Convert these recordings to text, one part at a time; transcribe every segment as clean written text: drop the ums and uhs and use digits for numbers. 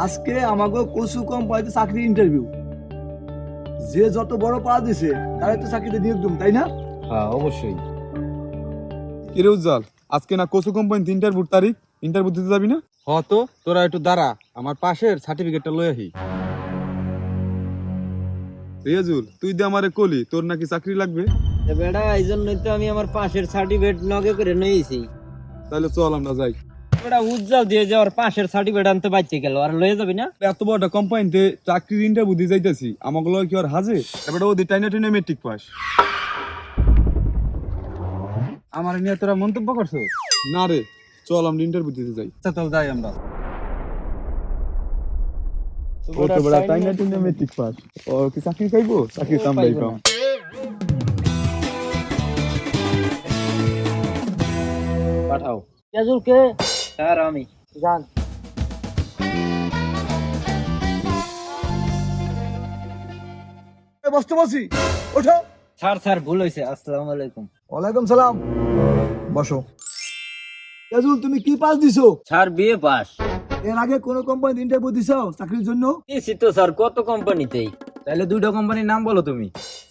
আজকে আমাকে কচু কোম্পানিতে চাকরি ইন্টারভিউ, যে যত বড় পাওয়া দিছে তারাই তো চাকরিতে নিয়োগ দিম, তাই না? হ্যাঁ অবশ্যই। কিরে উজ্জ্বল, আজকে না কচু কোম্পানি ইন্টারভিউ তারিখ, ইন্টারভিউ দিতে যাবি না? হ তো, তোরা একটু দাঁড়া, আমার পাশের সার্টিফিকেটটা লই আহি। রিয়াজুল, তুই দে আমারে কলি, তোর নাকি চাকরি লাগবে। বেটা এই জন্যই তো আমি আমার পাশের সার্টিফিকেট নগে করে নিয়েছি। তাহলে চল আমরা যাই। বেটা উজ্জ্বল দিয়ে যে ওর পাশের সার্টিফিকেট আনতে বাচ্চা গেল, আর লয়ে যাবি না? এত বড় একটা কোম্পানিতে চাকরির ইন্টারভিউ দিয়ে যাইতেছি, আমাকে লয় কি আর হাজে? এবারে ওদের টাইনা টাইনা মেট্রিক পাস। আমার নিয়ে তোরা মন্তব্য করছো? না রে, চল আমরা ইন্টারভিউ দিতে যাই। আচ্ছা চল যাই আমরা। ও তো বড় টাইনা টাইনা মেট্রিক পাস, ও কি চাকরি পাইবো? চাকরি তো আমরাই পাবো। পাঠাও। কেজুল কে? স্যার আমি। যান। বসতে বসি, ওঠো। স্যার স্যার ভুল হয়েছে, আসসালামু আলাইকুম। ওয়ালাইকুম সালাম, বসো। রাজুল, তুমি কি পাস দিছো? Sir BA pass. এর আগে কোন কোম্পানিতে ইন্টারভিউ দিছো চাকরির জন্য? দিছি তো স্যার, কত কোম্পানিতেই। তাহলে দুইটা কোম্পানির নাম বলো তুমি।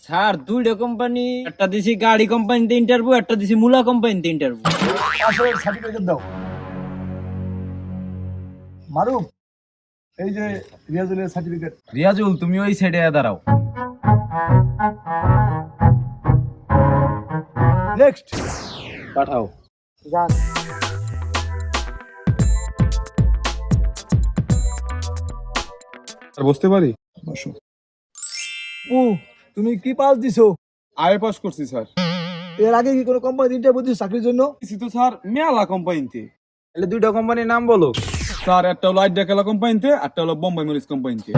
স্যার দুইটা কোম্পানি, একটা দিছি গাড়ি কোম্পানিতে ইন্টারভিউ, একটা দিছি মুলা কোম্পানিতে ইন্টারভিউ। আসলে সার্টিফিকেট দাও। মারুফ, এই যে রিয়াজুলের সার্টিফিকেট। রিয়াজুল, তুমি ওই সাইডে দাঁড়াও। নেক্সট। পাঠাও। যান। আর বসতে পারি? বসো। ও, তুমি কি পাস দিছো? আয়ে পাস করছি স্যার। এর আগে কি কোনো কোম্পানিতে ইন্টারভিউ দিছো চাকরির জন্য? দিছি তো স্যার মেলা কোম্পানিতে। তাহলে দুইটা কোম্পানির নাম বলো। স্যার একটা হলো আইডিয়া খেলা কোম্পানিতে, একটা হলো বোম্বাই মরিচ কোম্পানিতে।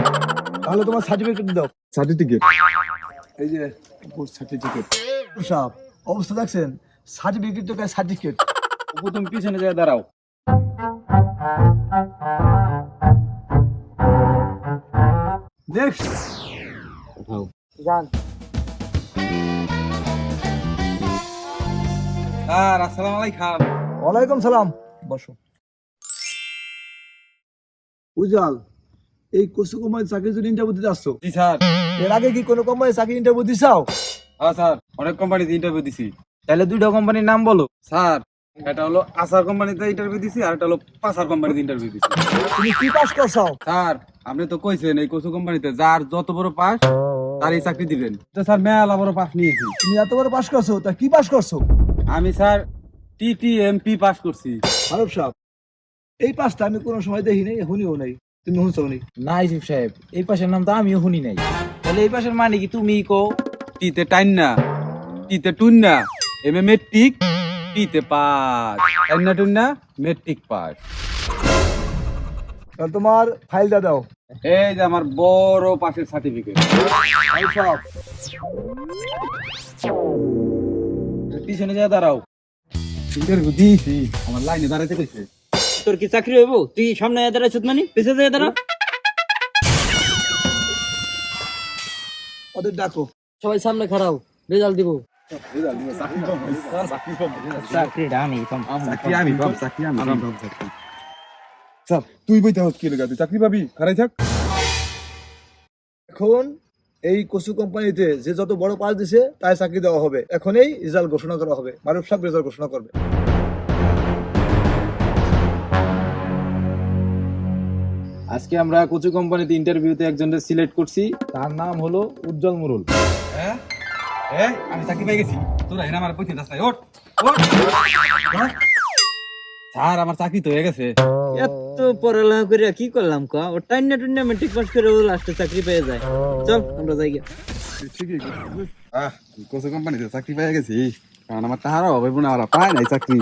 তাহলে তোমার সার্টিফিকেট দাও। সার্টিফিকেট এই যে সার্টিফিকেট। সাহেব, অবস্থা দেখছেন? সার্টিফিকেট তো সার্টিফিকেট। অপু, তুমি পিছনে যায় দাঁড়াও। নেক্সট। পাঠাও। যান। স্যার আসসালামু আলাইকুম। ওয়ালাইকুম সালাম, বসো। উজ্জ্বল, এই কচু কোম্পানি চাকরির জন্য ইন্টারভিউ দিতে আসছো? জি স্যার। এর আগে কি কোনো কোম্পানি চাকরি ইন্টারভিউ দিছাও? হ্যাঁ স্যার, অনেক কোম্পানিতে ইন্টারভিউ দিছি। তাহলে দুইটা কোম্পানির নাম বলো। স্যার এটা হলো আসার কোম্পানিতে ইন্টারভিউ দিছি, আর এটা হলো পাসার কোম্পানিতে ইন্টারভিউ দিছি। তুমি কি পাস করছো? স্যার আপনি তো কইছেন এই কচু কোম্পানিতে যার যত বড় পাস তারই চাকরি দিবেন। তো স্যার মেলা বড় পাস নিয়েছি। তুমি এত বড় পাস করছো, তা কি পাস করছো? আমি স্যার টিটিএমপি পাস করছি। মারুফ সাহেব, এই পাসটা আমি কোনো সময় দেখি নাই, শুনিও নাই। তুমি শুনছো নি? না ইউসুফ সাহেব, এই পাশের নাম তো আমিও শুনি নাই। তাহলে এই পাশের মানে কি তুমি কও? টিতে টাইন্না, টিতে টুন্না, এমএ মেট্রিক, টিতে পাস, টাইন্না টুন্না মেট্রিক পাস। তাহলে তোমার ফাইলটা দাও। এই যে আমার বড় পাশের সার্টিফিকেট। মারুফ সাহেব, পিছনে যা দাঁড়াও। ইন্টারভিউ দিয়েছি, আমার লাইনে দাঁড়াইতে কইছে। তোর কি চাকরি হইব? তুই সামনে দাঁড়াইছ মানে পিছে যায় দাঁড়া। ওদের ডাকো। সবাই সামনে খাড়াও, রেজাল্ট দিব। চাকরিটা আমি চাকরি আমি পাব, চাকরি আমি পাব। স্যার তুই বইতে হস কি লাগা, তুই চাকরি পাবি, খারাই থাক। এখন এই কচু কোম্পানিতে যে যত বড় পাস দিছে তাই চাকরি দেওয়া হবে। এখন এই রেজাল্ট ঘোষণা করা হবে। মারুফ সাহেব রেজাল্ট ঘোষণা করবে। আজকে আমরা কোচু কোম্পানিতে ইন্টারভিউতে একজনকে সিলেক্ট করছি, তার নাম হলো উজ্জ্বল মুরুল। হ্যাঁ হ্যাঁ, আমি চাকরি পেয়ে গেছি। তোরা এনে আমার পয়সা দাস নাই। ওঠ ওঠ। স্যার আমার চাকরি তো হয়ে গেছে। এত পড়ালেখা করে কি করলাম কা? ও টাইনা টুন্না মেট্রিক পাস করে ও লাস্টে চাকরি পেয়ে যায়। চল আমরা যাই গিয়া। ঠিকই কোচু কোম্পানিতে চাকরি পেয়ে গেছি, কারণ আমার তাহারা হবে না, ওরা পায় নাই চাকরি।